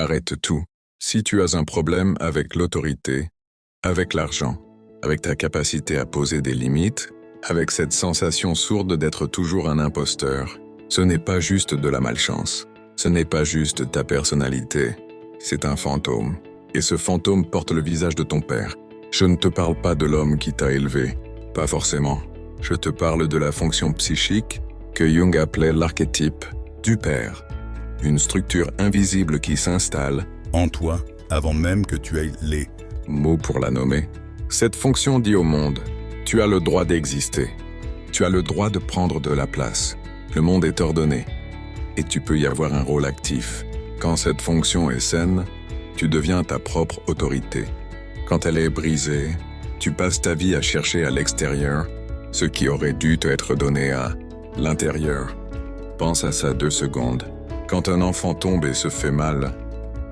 Arrête tout. Si tu as un problème avec l'autorité, avec l'argent, avec ta capacité à poser des limites, avec cette sensation sourde d'être toujours un imposteur, ce n'est pas juste de la malchance. Ce n'est pas juste ta personnalité. C'est un fantôme. Et ce fantôme porte le visage de ton père. Je ne te parle pas de l'homme qui t'a élevé. Pas forcément. Je te parle de la fonction psychique que Jung appelait l'archétype du père. Une structure invisible qui s'installe en toi, avant même que tu aies les mots pour la nommer. Cette fonction dit au monde, tu as le droit d'exister. Tu as le droit de prendre de la place. Le monde est ordonné. Et tu peux y avoir un rôle actif. Quand cette fonction est saine, tu deviens ta propre autorité. Quand elle est brisée, tu passes ta vie à chercher à l'extérieur ce qui aurait dû te être donné à l'intérieur. Pense à ça 2 secondes. Quand un enfant tombe et se fait mal,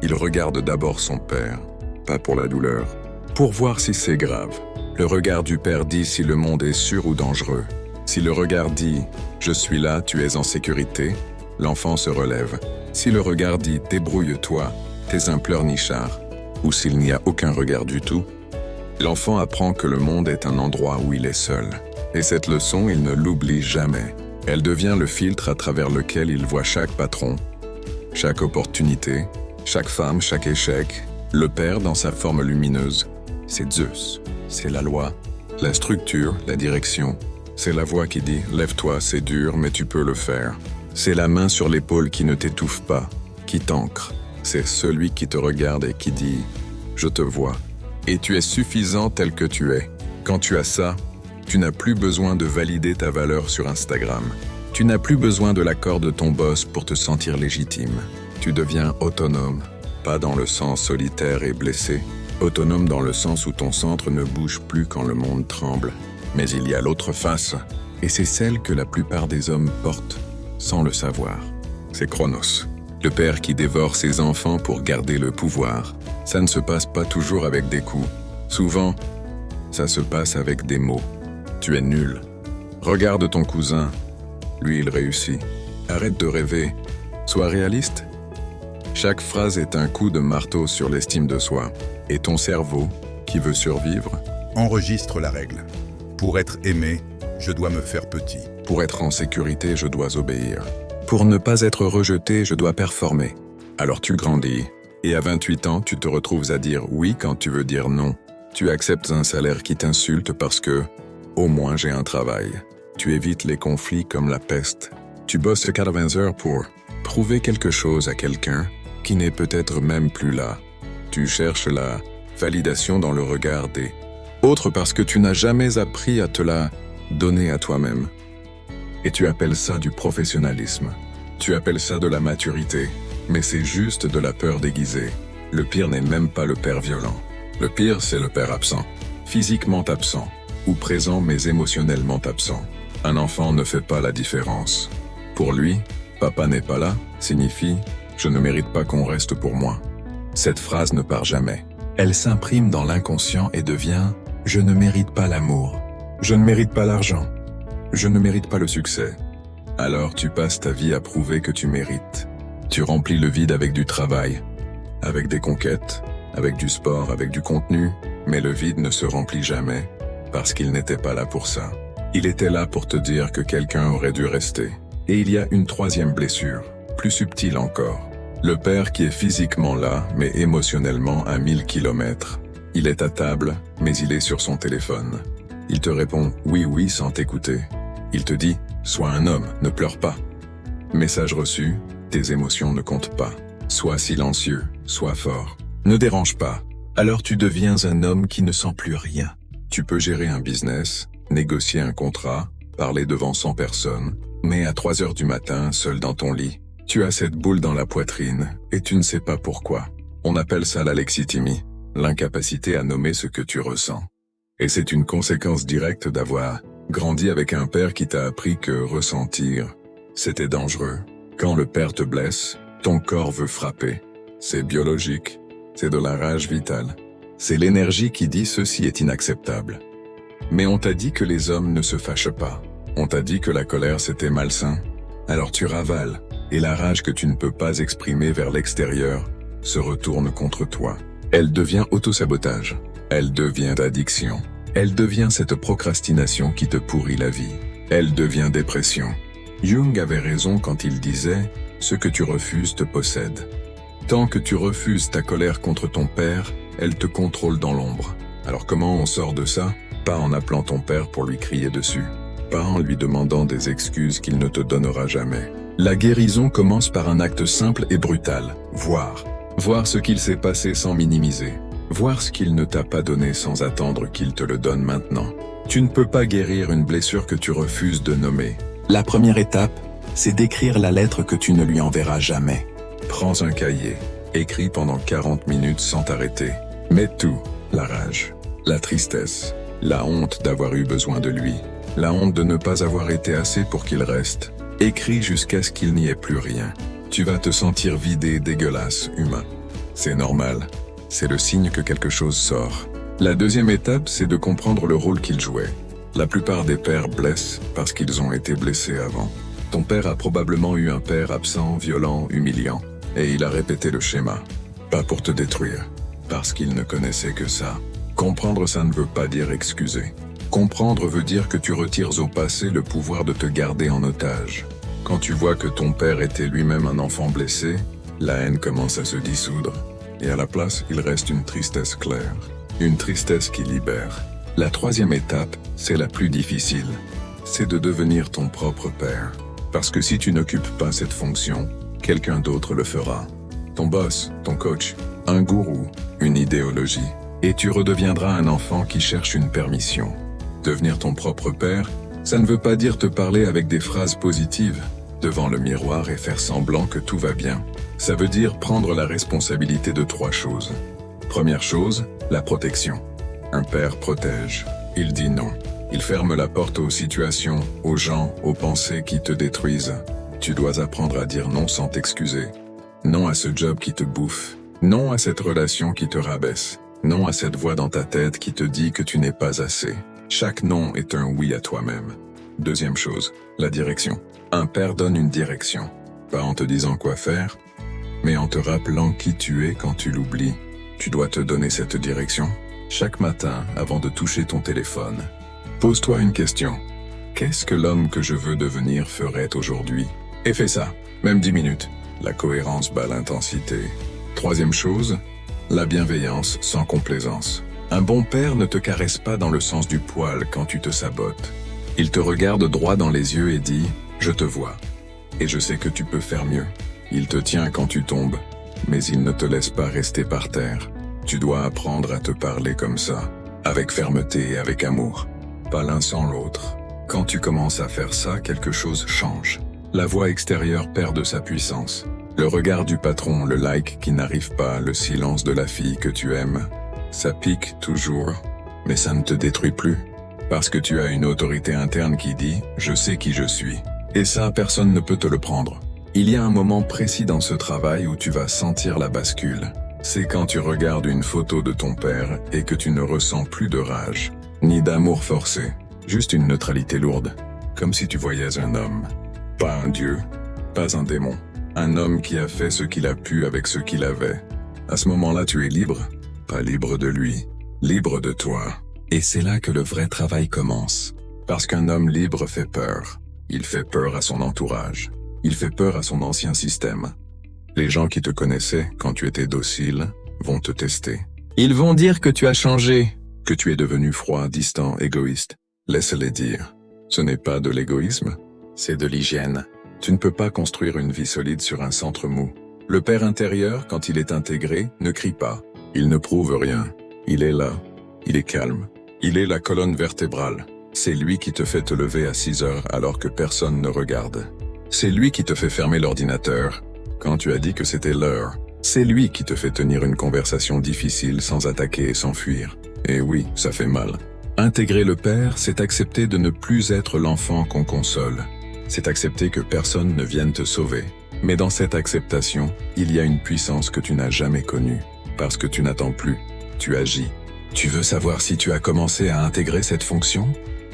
il regarde d'abord son père, pas pour la douleur, pour voir si c'est grave. Le regard du père dit si le monde est sûr ou dangereux. Si le regard dit « je suis là, tu es en sécurité », l'enfant se relève. Si le regard dit « débrouille-toi, t'es un pleurnichard », ou s'il n'y a aucun regard du tout, l'enfant apprend que le monde est un endroit où il est seul. Et cette leçon, il ne l'oublie jamais. Elle devient le filtre à travers lequel il voit chaque patron, chaque opportunité, chaque femme, chaque échec. Le père dans sa forme lumineuse, c'est Zeus, c'est la loi, la structure, la direction. C'est la voix qui dit « lève-toi, c'est dur, mais tu peux le faire ». C'est la main sur l'épaule qui ne t'étouffe pas, qui t'ancre. C'est celui qui te regarde et qui dit « je te vois ». Et tu es suffisant tel que tu es. Quand tu as ça, tu n'as plus besoin de valider ta valeur sur Instagram. Tu n'as plus besoin de l'accord de ton boss pour te sentir légitime. Tu deviens autonome, pas dans le sens solitaire et blessé, autonome dans le sens où ton centre ne bouge plus quand le monde tremble. Mais il y a l'autre face, et c'est celle que la plupart des hommes portent, sans le savoir. C'est Chronos, le père qui dévore ses enfants pour garder le pouvoir. Ça ne se passe pas toujours avec des coups. Souvent, ça se passe avec des mots. Tu es nul. Regarde ton cousin. Lui, il réussit. Arrête de rêver. Sois réaliste. Chaque phrase est un coup de marteau sur l'estime de soi. Et ton cerveau, qui veut survivre, enregistre la règle. Pour être aimé, je dois me faire petit. Pour être en sécurité, je dois obéir. Pour ne pas être rejeté, je dois performer. Alors tu grandis. Et à 28 ans, tu te retrouves à dire oui quand tu veux dire non. Tu acceptes un salaire qui t'insulte parce que, au moins j'ai un travail. Tu évites les conflits comme la peste. Tu bosses 80 heures pour prouver quelque chose à quelqu'un qui n'est peut-être même plus là. Tu cherches la validation dans le regard des autres parce que tu n'as jamais appris à te la donner à toi-même. Et tu appelles ça du professionnalisme. Tu appelles ça de la maturité. Mais c'est juste de la peur déguisée. Le pire n'est même pas le père violent. Le pire, c'est le père absent. Physiquement absent. Ou présent mais émotionnellement absent. Un enfant ne fait pas la différence. Pour lui, papa n'est pas là signifie « je ne mérite pas qu'on reste pour moi ». Cette phrase ne part jamais. Elle s'imprime dans l'inconscient et devient « je ne mérite pas l'amour ». Je ne mérite pas l'argent. Je ne mérite pas le succès. Alors tu passes ta vie à prouver que tu mérites. Tu remplis le vide avec du travail, avec des conquêtes, avec du sport, avec du contenu, mais le vide ne se remplit jamais parce qu'il n'était pas là pour ça. Il était là pour te dire que quelqu'un aurait dû rester. Et il y a une 3e blessure, plus subtile encore. Le père qui est physiquement là, mais émotionnellement à 1000 km. Il est à table, mais il est sur son téléphone. Il te répond « oui, oui » sans t'écouter. Il te dit « sois un homme, ne pleure pas ». Message reçu, tes émotions ne comptent pas. Sois silencieux, sois fort. Ne dérange pas. Alors tu deviens un homme qui ne sent plus rien. Tu peux gérer un business, négocier un contrat, parler devant 100 personnes, mais à 3 heures du matin, seul dans ton lit, tu as cette boule dans la poitrine et tu ne sais pas pourquoi. On appelle ça l'alexithymie, l'incapacité à nommer ce que tu ressens. Et c'est une conséquence directe d'avoir grandi avec un père qui t'a appris que ressentir, c'était dangereux. Quand le père te blesse, ton corps veut frapper. C'est biologique, c'est de la rage vitale. C'est l'énergie qui dit ceci est inacceptable. Mais on t'a dit que les hommes ne se fâchent pas. On t'a dit que la colère c'était malsain. Alors tu ravales, et la rage que tu ne peux pas exprimer vers l'extérieur se retourne contre toi. Elle devient autosabotage. Elle devient addiction. Elle devient cette procrastination qui te pourrit la vie. Elle devient dépression. Jung avait raison quand il disait « Ce que tu refuses te possède ». Tant que tu refuses ta colère contre ton père, elle te contrôle dans l'ombre. Alors comment on sort de ça? Pas en appelant ton père pour lui crier dessus. Pas en lui demandant des excuses qu'il ne te donnera jamais. La guérison commence par un acte simple et brutal. Voir. Voir ce qu'il s'est passé sans minimiser. Voir ce qu'il ne t'a pas donné sans attendre qu'il te le donne maintenant. Tu ne peux pas guérir une blessure que tu refuses de nommer. La première étape, c'est d'écrire la lettre que tu ne lui enverras jamais. Prends un cahier, écris pendant 40 minutes sans t'arrêter. Mets tout, la rage, la tristesse, la honte d'avoir eu besoin de lui, la honte de ne pas avoir été assez pour qu'il reste. Écris jusqu'à ce qu'il n'y ait plus rien. Tu vas te sentir vidé, dégueulasse, humain. C'est normal, c'est le signe que quelque chose sort. La deuxième étape, c'est de comprendre le rôle qu'il jouait. La plupart des pères blessent parce qu'ils ont été blessés avant. Ton père a probablement eu un père absent, violent, humiliant. Et il a répété le schéma. Pas pour te détruire, parce qu'il ne connaissait que ça. Comprendre ça ne veut pas dire excuser. Comprendre veut dire que tu retires au passé le pouvoir de te garder en otage. Quand tu vois que ton père était lui-même un enfant blessé, la haine commence à se dissoudre. Et à la place, il reste une tristesse claire. Une tristesse qui libère. La troisième étape, c'est la plus difficile. C'est de devenir ton propre père. Parce que si tu n'occupes pas cette fonction, quelqu'un d'autre le fera. Ton boss, ton coach, un gourou, une idéologie. Et tu redeviendras un enfant qui cherche une permission. Devenir ton propre père, ça ne veut pas dire te parler avec des phrases positives devant le miroir et faire semblant que tout va bien. Ça veut dire prendre la responsabilité de 3 choses. Première chose, la protection. Un père protège. Il dit non. Il ferme la porte aux situations, aux gens, aux pensées qui te détruisent. Tu dois apprendre à dire non sans t'excuser. Non à ce job qui te bouffe. Non à cette relation qui te rabaisse. Non à cette voix dans ta tête qui te dit que tu n'es pas assez. Chaque non est un oui à toi-même. Deuxième chose, la direction. Un père donne une direction. Pas en te disant quoi faire, mais en te rappelant qui tu es quand tu l'oublies. Tu dois te donner cette direction. Chaque matin, avant de toucher ton téléphone, pose-toi une question. Qu'est-ce que l'homme que je veux devenir ferait aujourd'hui? Et fais ça, même 10 minutes. La cohérence bat l'intensité. Troisième chose, la bienveillance sans complaisance. Un bon père ne te caresse pas dans le sens du poil quand tu te sabotes. Il te regarde droit dans les yeux et dit « Je te vois. Et je sais que tu peux faire mieux. » Il te tient quand tu tombes, mais il ne te laisse pas rester par terre. Tu dois apprendre à te parler comme ça, avec fermeté et avec amour. Pas l'un sans l'autre. Quand tu commences à faire ça, quelque chose change. La voix extérieure perd de sa puissance. Le regard du patron, le like qui n'arrive pas, le silence de la fille que tu aimes. Ça pique toujours, mais ça ne te détruit plus. Parce que tu as une autorité interne qui dit « Je sais qui je suis ». Et ça, personne ne peut te le prendre. Il y a un moment précis dans ce travail où tu vas sentir la bascule. C'est quand tu regardes une photo de ton père et que tu ne ressens plus de rage, ni d'amour forcé, juste une neutralité lourde, comme si tu voyais un homme. Pas un dieu, pas un démon. Un homme qui a fait ce qu'il a pu avec ce qu'il avait. À ce moment-là, tu es libre, pas libre de lui, libre de toi. Et c'est là que le vrai travail commence. Parce qu'un homme libre fait peur. Il fait peur à son entourage. Il fait peur à son ancien système. Les gens qui te connaissaient quand tu étais docile vont te tester. Ils vont dire que tu as changé, que tu es devenu froid, distant, égoïste. Laisse-les dire. Ce n'est pas de l'égoïsme, c'est de l'hygiène. Tu ne peux pas construire une vie solide sur un centre mou. Le père intérieur, quand il est intégré, ne crie pas. Il ne prouve rien. Il est là. Il est calme. Il est la colonne vertébrale. C'est lui qui te fait te lever à 6 heures alors que personne ne regarde. C'est lui qui te fait fermer l'ordinateur quand tu as dit que c'était l'heure. C'est lui qui te fait tenir une conversation difficile sans attaquer et s'enfuir. Et oui, ça fait mal. Intégrer le père, c'est accepter de ne plus être l'enfant qu'on console. C'est accepter que personne ne vienne te sauver. Mais dans cette acceptation, il y a une puissance que tu n'as jamais connue. Parce que tu n'attends plus, tu agis. Tu veux savoir si tu as commencé à intégrer cette fonction?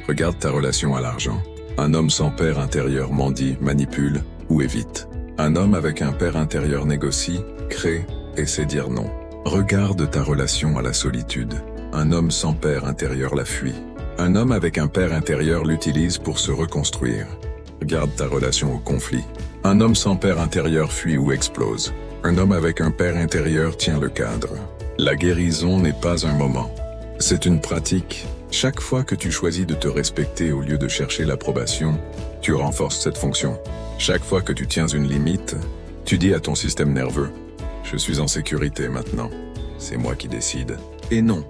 Regarde ta relation à l'argent. Un homme sans père intérieur mendie, manipule ou évite. Un homme avec un père intérieur négocie, crée, et c'est dire non. Regarde ta relation à la solitude. Un homme sans père intérieur la fuit. Un homme avec un père intérieur l'utilise pour se reconstruire. Regarde ta relation au conflit. Un homme sans père intérieur fuit ou explose. Un homme avec un père intérieur tient le cadre. La guérison n'est pas un moment. C'est une pratique. Chaque fois que tu choisis de te respecter au lieu de chercher l'approbation, tu renforces cette fonction. Chaque fois que tu tiens une limite, tu dis à ton système nerveux « Je suis en sécurité maintenant. C'est moi qui décide. » Et non.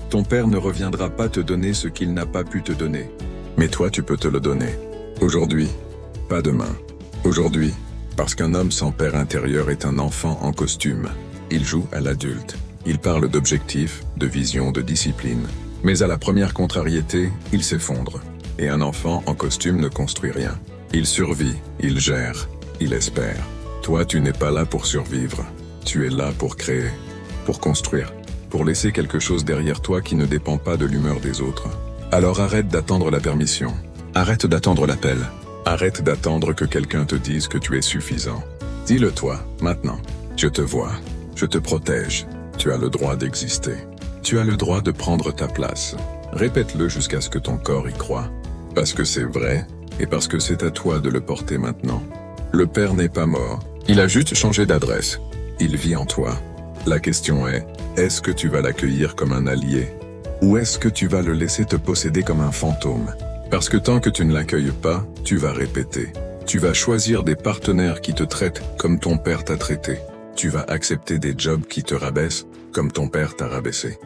Ton père ne reviendra pas te donner ce qu'il n'a pas pu te donner. Mais toi, tu peux te le donner. Aujourd'hui, pas demain. Aujourd'hui, parce qu'un homme sans père intérieur est un enfant en costume. Il joue à l'adulte. Il parle d'objectifs, de vision, de discipline. Mais à la première contrariété, il s'effondre. Et un enfant en costume ne construit rien. Il survit, il gère, il espère. Toi, tu n'es pas là pour survivre. Tu es là pour créer, pour construire, pour laisser quelque chose derrière toi qui ne dépend pas de l'humeur des autres. Alors arrête d'attendre la permission. Arrête d'attendre l'appel. Arrête d'attendre que quelqu'un te dise que tu es suffisant. Dis-le toi, maintenant. Je te vois. Je te protège. Tu as le droit d'exister. Tu as le droit de prendre ta place. Répète-le jusqu'à ce que ton corps y croie. Parce que c'est vrai, et parce que c'est à toi de le porter maintenant. Le père n'est pas mort. Il a juste changé d'adresse. Il vit en toi. La question est-ce que tu vas l'accueillir comme un allié? Ou est-ce que tu vas le laisser te posséder comme un fantôme? Parce que tant que tu ne l'accueilles pas, tu vas répéter. Tu vas choisir des partenaires qui te traitent comme ton père t'a traité. Tu vas accepter des jobs qui te rabaissent comme ton père t'a rabaissé.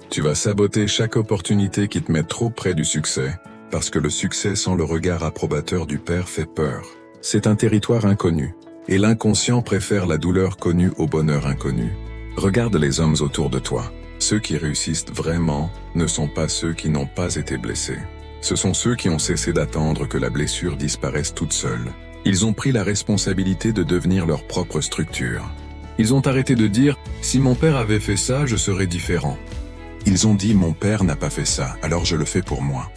Tu vas saboter chaque opportunité qui te met trop près du succès, parce que le succès sans le regard approbateur du père fait peur. C'est un territoire inconnu, et l'inconscient préfère la douleur connue au bonheur inconnu. Regarde les hommes autour de toi. Ceux qui réussissent vraiment ne sont pas ceux qui n'ont pas été blessés. Ce sont ceux qui ont cessé d'attendre que la blessure disparaisse toute seule. Ils ont pris la responsabilité de devenir leur propre structure. Ils ont arrêté de dire « Si mon père avait fait ça, je serais différent ». Ils ont dit « Mon père n'a pas fait ça, alors je le fais pour moi ».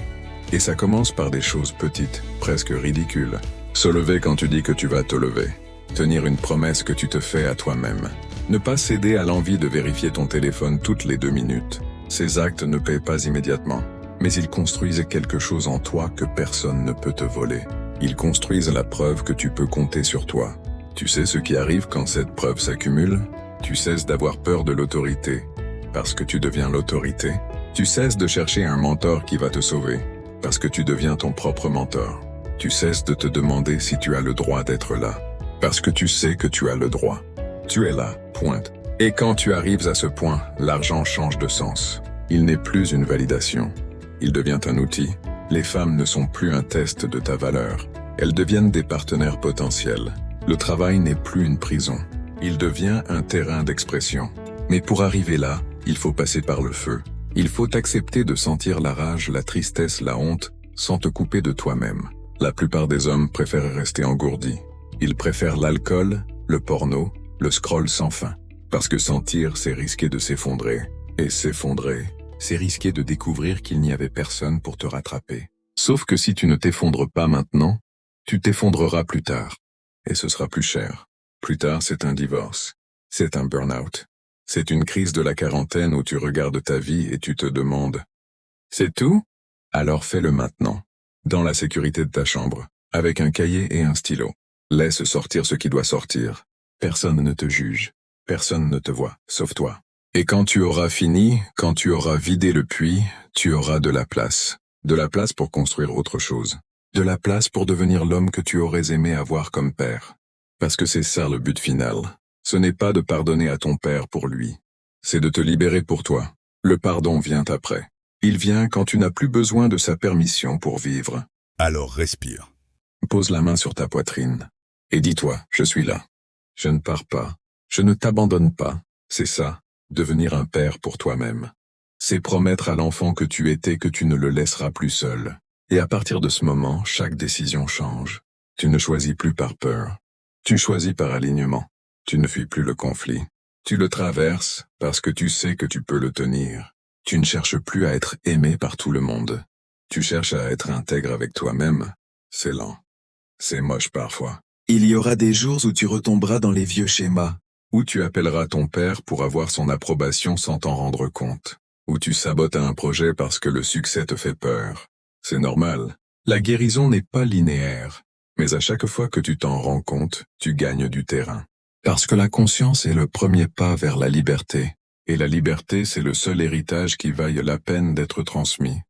Et ça commence par des choses petites, presque ridicules. Se lever quand tu dis que tu vas te lever. Tenir une promesse que tu te fais à toi-même. Ne pas céder à l'envie de vérifier ton téléphone toutes les 2 minutes. Ces actes ne paient pas immédiatement, mais ils construisent quelque chose en toi que personne ne peut te voler. Ils construisent la preuve que tu peux compter sur toi. Tu sais ce qui arrive quand cette preuve s'accumule? Tu cesses d'avoir peur de l'autorité, parce que tu deviens l'autorité. Tu cesses de chercher un mentor qui va te sauver, parce que tu deviens ton propre mentor. Tu cesses de te demander si tu as le droit d'être là, parce que tu sais que tu as le droit. Tu es là, pointe. Et quand tu arrives à ce point, l'argent change de sens. Il n'est plus une validation. Il devient un outil. Les femmes ne sont plus un test de ta valeur. Elles deviennent des partenaires potentiels. Le travail n'est plus une prison. Il devient un terrain d'expression. Mais pour arriver là, il faut passer par le feu. Il faut accepter de sentir la rage, la tristesse, la honte, sans te couper de toi-même. La plupart des hommes préfèrent rester engourdis. Ils préfèrent l'alcool, le porno, le scroll sans fin. Parce que sentir, c'est risquer de s'effondrer. Et s'effondrer, c'est risquer de découvrir qu'il n'y avait personne pour te rattraper. Sauf que si tu ne t'effondres pas maintenant, tu t'effondreras plus tard. Et ce sera plus cher. Plus tard, c'est un divorce. C'est un burn-out. C'est une crise de la quarantaine où tu regardes ta vie et tu te demandes « C'est tout ? Alors fais-le maintenant. » Dans la sécurité de ta chambre, avec un cahier et un stylo. Laisse sortir ce qui doit sortir. Personne ne te juge. Personne ne te voit, sauf toi. Et quand tu auras fini, quand tu auras vidé le puits, tu auras de la place. De la place pour construire autre chose. De la place pour devenir l'homme que tu aurais aimé avoir comme père. Parce que c'est ça le but final. Ce n'est pas de pardonner à ton père pour lui. C'est de te libérer pour toi. Le pardon vient après. Il vient quand tu n'as plus besoin de sa permission pour vivre. Alors respire. Pose la main sur ta poitrine. Et dis-toi, je suis là. Je ne pars pas. Je ne t'abandonne pas. C'est ça, devenir un père pour toi-même. C'est promettre à l'enfant que tu étais que tu ne le laisseras plus seul. Et à partir de ce moment, chaque décision change. Tu ne choisis plus par peur. Tu choisis par alignement. Tu ne fuis plus le conflit. Tu le traverses parce que tu sais que tu peux le tenir. Tu ne cherches plus à être aimé par tout le monde. Tu cherches à être intègre avec toi-même. C'est lent. C'est moche parfois. Il y aura des jours où tu retomberas dans les vieux schémas. Ou tu appelleras ton père pour avoir son approbation sans t'en rendre compte. Ou tu sabotes un projet parce que le succès te fait peur. C'est normal. La guérison n'est pas linéaire. Mais à chaque fois que tu t'en rends compte, tu gagnes du terrain. Parce que la conscience est le premier pas vers la liberté. Et la liberté, c'est le seul héritage qui vaille la peine d'être transmis.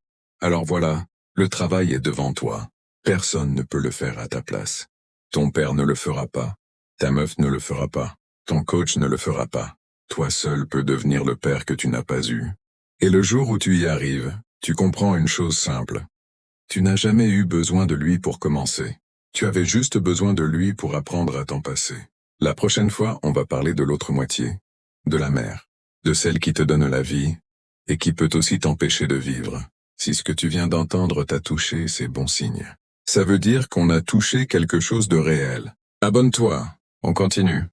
Alors voilà, le travail est devant toi. Personne ne peut le faire à ta place. Ton père ne le fera pas. Ta meuf ne le fera pas. Ton coach ne le fera pas. Toi seul peux devenir le père que tu n'as pas eu. Et le jour où tu y arrives, tu comprends une chose simple. Tu n'as jamais eu besoin de lui pour commencer. Tu avais juste besoin de lui pour apprendre à t'en passer. La prochaine fois, on va parler de l'autre moitié. De la mère. De celle qui te donne la vie, et qui peut aussi t'empêcher de vivre. Si ce que tu viens d'entendre t'a touché, c'est bon signe. Ça veut dire qu'on a touché quelque chose de réel. Abonne-toi, on continue.